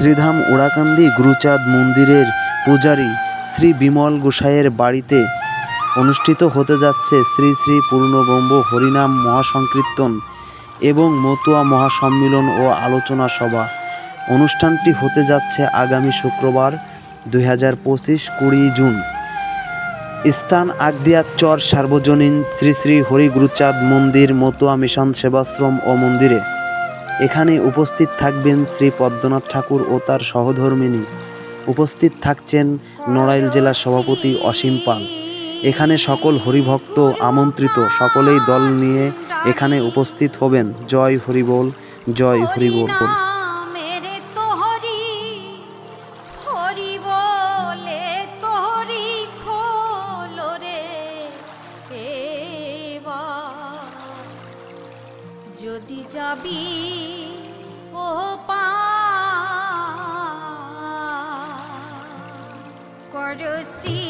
শ্রীধাম ওড়াকান্দি গুরুচাঁদ মন্দিরের পূজারী শ্রী বিমল গোসাইয়ের বাড়িতে অনুষ্ঠিত হতে যাচ্ছে শ্রী শ্রী পূর্ণব্রহ্ম হরিনাম মহাসংকীর্তন এবং মতুয়া মহাসম্মিলন ও আলোচনা সভা। অনুষ্ঠানটি হতে যাচ্ছে আগামী শুক্রবার 2025 20 জুন। স্থান আগদিয়াচর সার্বজনীন শ্রী শ্রী হরি গুরুচাঁদ মন্দির মতুয়া মিশন সেবাশ্রম ও মন্দিরে। এখানে উপস্থিত থাকবেন শ্রী পদ্মনাথ ঠাকুর ও তার সহধর্মিণী। উপস্থিত থাকছেন নড়াইল জেলা সভাপতি অসীম পাল। এখানে সকল হরিভক্ত আমন্ত্রিত, সকলেই দল নিয়ে এখানে উপস্থিত হবেন। জয় হরিবোল, জয় হরিবোল। যদি যাবি ও পা করো শ্রী